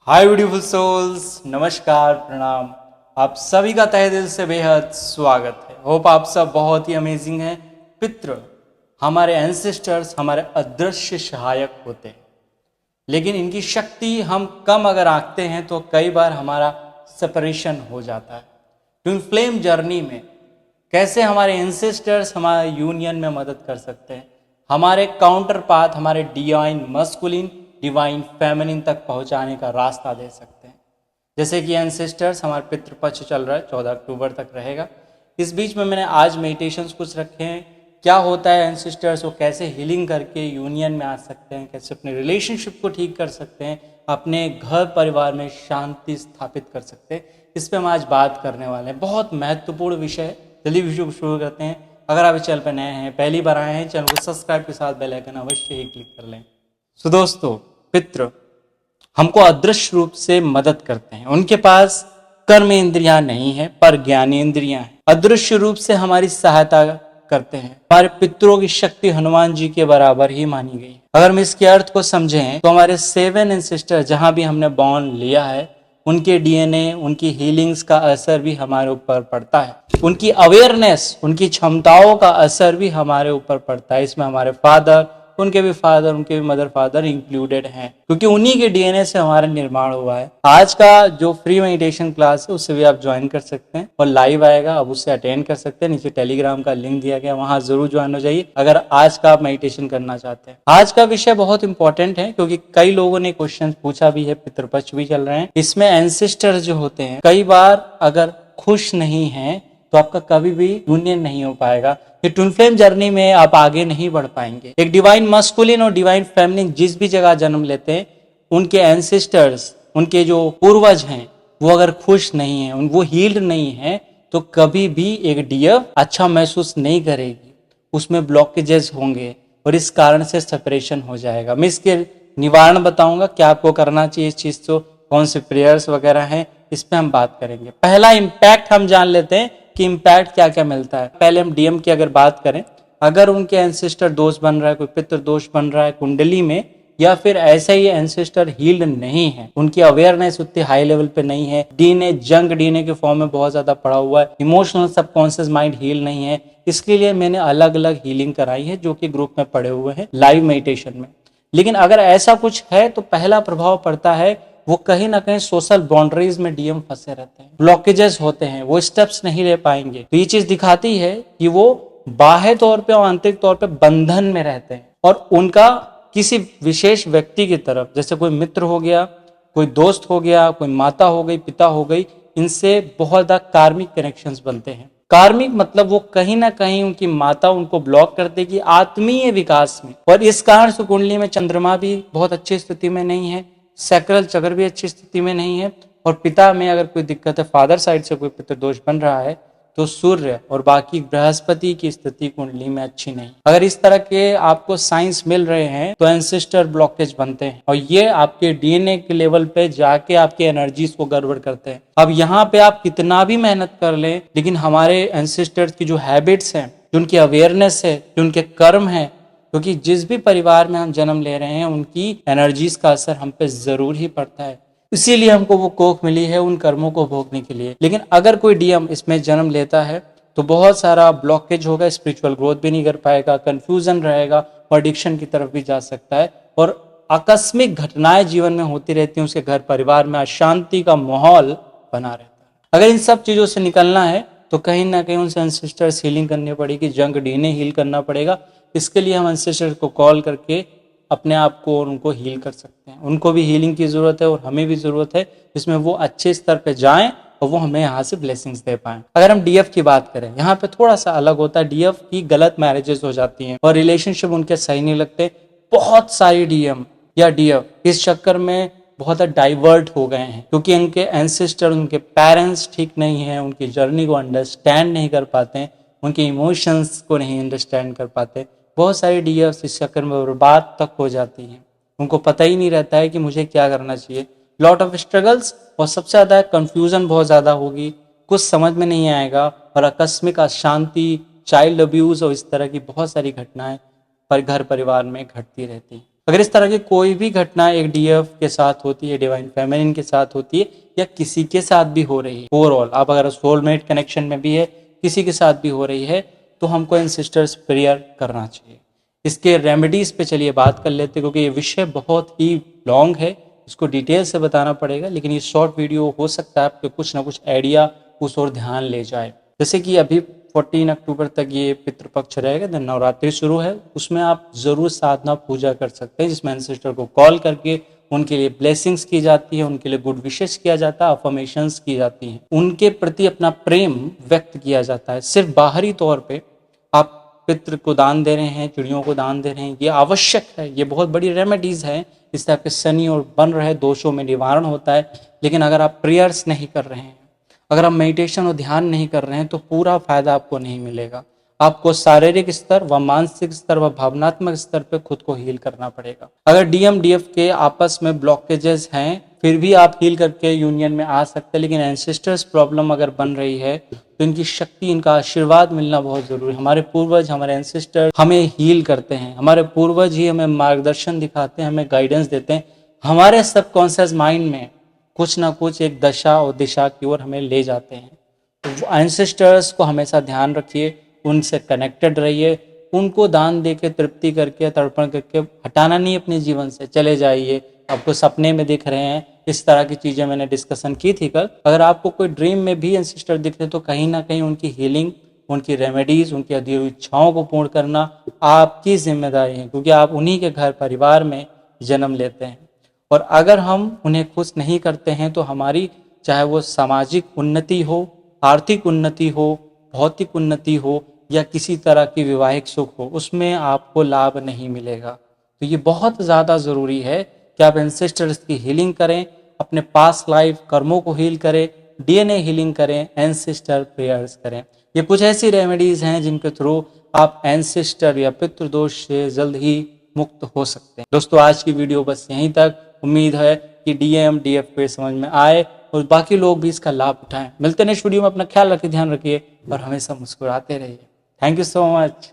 हाय beautiful souls, नमस्कार, प्रणाम। आप सभी का तहे दिल से बेहद स्वागत है। होप आप सब बहुत ही अमेजिंग हैं। पितृ हमारे एंसेस्टर्स हमारे अदृश्य सहायक होते हैं, लेकिन इनकी शक्ति हम कम अगर आंकते हैं तो कई बार हमारा सेपरेशन हो जाता है। ट्विन फ्लेम जर्नी में कैसे हमारे एंसेस्टर्स हमारे यूनियन में मदद कर सकते हैं, हमारे काउंटर पाथ हमारे डिवाइन मस्कुलिन डिवाइन फेमिनिन तक पहुंचाने का रास्ता दे सकते हैं। जैसे कि एंसेस्टर्स हमारे पितृपक्ष चल रहा है, 14 अक्टूबर तक रहेगा। इस बीच में मैंने आज मेडिटेशंस कुछ रखे हैं। क्या होता है एंसेस्टर्स, वो कैसे हीलिंग करके यूनियन में आ सकते हैं, कैसे अपने रिलेशनशिप को ठीक कर सकते हैं, अपने घर परिवार में शांति स्थापित कर सकते हैं। इस पर हम आज बात करने वाले हैं। बहुत महत्वपूर्ण विषय है। जल्दी वीडियो को शुरू करते हैं। अगर आप इस चैनल पर नए हैं, पहली बार आए हैं, चैनल को सब्सक्राइब के साथ बेल आइकन अवश्य ही क्लिक कर लें। सो दोस्तों, पितृ हमको अदृश्य रूप से मदद करते हैं। उनके पास कर्म इंद्रियां नहीं है पर ज्ञानेंद्रियां हैं। अदृश्य रूप से हमारी सहायता करते हैं। हमारे पितरों की शक्ति हनुमान जी के बराबर ही मानी गई। अगर हम इसके अर्थ को समझें तो हमारे 7 एंसेस्टर जहां भी हमने बॉर्न लिया है, उनके डीएनए उनकी हीलिंग्स का असर भी हमारे ऊपर पड़ता है। उनकी अवेयरनेस उनकी क्षमताओं का असर भी हमारे ऊपर पड़ता है। इसमें हमारे फादर, उनके भी फादर, उनके भी मदर फादर इंक्लूडेड हैं, क्योंकि उन्हीं के डीएनए से हमारा निर्माण हुआ है। आज का जो फ्री मेडिटेशन क्लास है उसे भी आप ज्वाइन कर सकते हैं और लाइव आएगा, आप उससे अटेंड कर सकते हैं। नीचे टेलीग्राम का लिंक दिया गया, वहां जरूर ज्वाइन हो जाइए अगर आज का आप मेडिटेशन करना चाहते हैं। आज का विषय बहुत इंपॉर्टेंट है क्योंकि कई लोगों ने क्वेश्चन पूछा भी है, पितृपक्ष भी चल रहे हैं। इसमें एंसेस्टर जो होते हैं कई बार अगर खुश नहीं है तो आपका कभी भी यूनियन नहीं हो पाएगा। ये ट्विन फ्लेम जर्नी में आप आगे नहीं बढ़ पाएंगे। एक डिवाइन मस्कुलिन और डिवाइन फेमिनिन जिस भी जगह जन्म लेते हैं, उनके एंसेस्टर्स, उनके जो पूर्वज हैं, वो अगर खुश नहीं है, वो हील्ड नहीं है, तो कभी भी एक डियर अच्छा महसूस नहीं करेगी। उसमें ब्लॉकेजेस होंगे और इस कारण से सेपरेशन हो जाएगा। मैं इसके निवारण बताऊंगा क्या आपको करना चाहिए इस चीज को, कौन से प्रेयर्स वगैरह हैं, इस पे हम बात करेंगे। पहला इम्पैक्ट हम जान लेते हैं कि इम्पैक्ट क्या क्या मिलता है। पहले हम डीएम की अगर बात करें, अगर उनके एंसेस्टर दोष बन रहा है, कोई पितृ दोष बन रहा है कुंडली में, या फिर ऐसे ही एंसेस्टर हील्ड नहीं है, उनकी अवेयरनेस उतनी हाई लेवल पे नहीं है, डीएनए जंक डीएनए के फॉर्म में बहुत ज्यादा पड़ा हुआ है, इमोशनल सबकॉन्शियस माइंड हील नहीं है, इसके लिए मैंने अलग अलग हीलिंग कराई है जो कि ग्रुप में पड़े हुए हैं लाइव मेडिटेशन में। लेकिन अगर ऐसा कुछ है तो पहला प्रभाव पड़ता है वो कहीं ना कहीं सोशल बाउंड्रीज में डीएम फंसे रहते हैं, ब्लॉकेजेस होते हैं, वो स्टेप्स नहीं ले पाएंगे। तो ये चीज दिखाती है कि वो बाह्य तौर पे और आंतरिक तौर पे बंधन में रहते हैं और उनका किसी विशेष व्यक्ति की तरफ, जैसे कोई मित्र हो गया, कोई दोस्त हो गया, कोई माता हो गई, पिता हो गई, इनसे बहुत ज्यादा कार्मिक कनेक्शंस बनते हैं। कार्मिक मतलब वो कहीं ना कहीं उनकी माता उनको ब्लॉक कर देगी आत्मीय विकास में, और इस कारण से कुंडली में चंद्रमा भी बहुत अच्छी स्थिति में नहीं है, सैक्रल चक्र भी अच्छी स्थिति में नहीं है, और पिता में अगर कोई दिक्कत है, फादर साइड से कोई पितृदोष बन रहा है, तो सूर्य और बाकी बृहस्पति की स्थिति कुंडली में अच्छी नहीं। अगर इस तरह के आपको साइंस मिल रहे हैं तो एंसेस्टर ब्लॉकेज बनते हैं और ये आपके डीएनए के लेवल पे जाके आपके एनर्जीज को गड़बड़ करते हैं। अब यहाँ पे आप कितना भी मेहनत कर लें, लेकिन हमारे एंसेस्टर्स की जो हैबिट्स हैं, जो उनकी अवेयरनेस है, जो उनके कर्म है, क्योंकि जिस भी परिवार में हम जन्म ले रहे हैं उनकी एनर्जीज का असर हम पे जरूर ही पड़ता है। इसीलिए हमको वो कोख मिली है उन कर्मों को भोगने के लिए। लेकिन अगर कोई डीएम इसमें जन्म लेता है तो बहुत सारा ब्लॉकेज होगा, स्पिरिचुअल ग्रोथ भी नहीं कर पाएगा, कंफ्यूजन रहेगा और एडिक्शन की तरफ भी जा सकता है, और आकस्मिक घटनाएं जीवन में होती रहती हैं, उसके घर परिवार में अशांति का माहौल बना रहता है। अगर इन सब चीजों से निकलना है तो कहीं ना कहीं उनसे एंसेस्टर्स हीलिंग करनी पड़ेगी, जंग डीएनए हील करना पड़ेगा। इसके लिए हम एंसेस्टर्स को कॉल करके अपने आप को और उनको हील कर सकते हैं। उनको भी हीलिंग की जरूरत है और हमें भी जरूरत है, जिसमें वो अच्छे स्तर पे जाएं और वो हमें यहाँ से ब्लेसिंग्स दे पाएं। अगर हम डीएफ की बात करें, यहाँ पे थोड़ा सा अलग होता है। डीएफ की गलत मैरिजेस हो जाती हैं और रिलेशनशिप उनके सही नहीं लगते। बहुत सारी डीएम या डीएफ इस चक्कर में बहुत डाइवर्ट हो गए हैं क्योंकि उनके एंसेस्टर, उनके पेरेंट्स ठीक नहीं है, उनकी जर्नी को अंडरस्टैंड नहीं कर पाते, उनके इमोशंस को नहीं अंडरस्टैंड कर पाते। बहुत सारी डीएफ इस चक्कर में बर्बाद तक हो जाती हैं, उनको पता ही नहीं रहता है कि मुझे क्या करना चाहिए। लॉट ऑफ स्ट्रगल्स और सबसे ज्यादा कंफ्यूजन बहुत ज्यादा होगी, कुछ समझ में नहीं आएगा, और आकस्मिक अशांति, चाइल्ड अब्यूज और इस तरह की बहुत सारी घटनाएं पर घर परिवार में घटती रहती हैं। अगर इस तरह की कोई भी घटना एक डीएफ के साथ होती है, डिवाइन फेमिनिन के साथ होती है, या किसी के साथ भी हो रही है, ओवरऑल आप अगर सोलमेट कनेक्शन में भी है, किसी के साथ भी हो रही है, तो हमको एंसेस्टर्स प्रेयर करना चाहिए। इसके रेमेडीज पे चलिए बात कर लेते हैं, क्योंकि ये विषय बहुत ही लॉन्ग है, इसको डिटेल से बताना पड़ेगा, लेकिन ये शॉर्ट वीडियो हो सकता है आपके कुछ ना कुछ आइडिया उस ओर ध्यान ले जाए। जैसे कि अभी 14 अक्टूबर तक ये पितृपक्ष रहेगा, देन नवरात्रि शुरू है, उसमें आप जरूर साधना पूजा कर सकते हैं, जिसमें एंसेस्टर को कॉल करके उनके लिए ब्लेसिंग्स की जाती है, उनके लिए गुड विशेष किया जाता है, अफर्मेशंस की जाती हैं, उनके प्रति अपना प्रेम व्यक्त किया जाता है। सिर्फ बाहरी तौर पे आप पितृ को दान दे रहे हैं, चिड़ियों को दान दे रहे हैं, ये आवश्यक है, ये बहुत बड़ी रेमेडीज है, इससे आपके शनि और बन रहे दोषों में निवारण होता है। लेकिन अगर आप प्रेयर्स नहीं कर रहे हैं, अगर आप मेडिटेशन और ध्यान नहीं कर रहे हैं, तो पूरा फायदा आपको नहीं मिलेगा। आपको शारीरिक स्तर व मानसिक स्तर व भावनात्मक स्तर पे खुद को हील करना पड़ेगा। अगर डीएम डीएफ के आपस में ब्लॉकेजेस हैं, फिर भी आप हील करके यूनियन में आ सकते हैं, लेकिन एंसेस्टर्स प्रॉब्लम अगर बन रही है, तो इनकी शक्ति, इनका आशीर्वाद मिलना बहुत जरूरी है। हमारे पूर्वज, हमारे एंसेस्टर हमें हील करते हैं, हमारे पूर्वज ही हमें मार्गदर्शन दिखाते हैं, हमें गाइडेंस देते हैं। हमारे सबकॉन्शियस माइंड में कुछ ना कुछ एक दशा और दिशा की ओर हमें ले जाते हैं। तो एंसेस्टर्स को हमेशा ध्यान रखिए, उनसे कनेक्टेड रहिए, उनको दान दे के, तृप्ति करके, तर्पण करके हटाना नहीं अपने जीवन से, चले जाइए। आपको सपने में दिख रहे हैं, इस तरह की चीज़ें मैंने डिस्कशन की थी कल। अगर आपको कोई ड्रीम में भी एंसेस्टर दिख रहे, तो कहीं ना कहीं उनकी हीलिंग, उनकी रेमेडीज, उनकी अधूरी हुई इच्छाओं को पूर्ण करना आपकी जिम्मेदारी है, क्योंकि आप उन्हीं के घर परिवार में जन्म लेते हैं। और अगर हम उन्हें खुश नहीं करते हैं, तो हमारी, चाहे वो सामाजिक उन्नति हो, आर्थिक उन्नति हो, भौतिक उन्नति हो, या किसी तरह की वैवाहिक सुख हो, उसमें आपको लाभ नहीं मिलेगा। तो ये बहुत ज़्यादा ज़रूरी है कि आप एंसेस्टर्स की हीलिंग करें, अपने पास्ट लाइफ कर्मों को हील करें, डीएनए हीलिंग करें, एंसेस्टर प्रेयर्स करें। ये कुछ ऐसी रेमेडीज हैं जिनके थ्रू आप एंसेस्टर या पितृदोष से जल्द ही मुक्त हो सकते हैं। दोस्तों, आज की वीडियो बस यहीं तक। उम्मीद है कि डीएम डीएफ पे समझ में आए और बाकी लोग भी इसका लाभ उठाएं। मिलते हैं नेक्स्ट वीडियो में। अपना ख्याल रखिए, ध्यान रखिए और हमेशा मुस्कुराते रहिए। Thank you so much.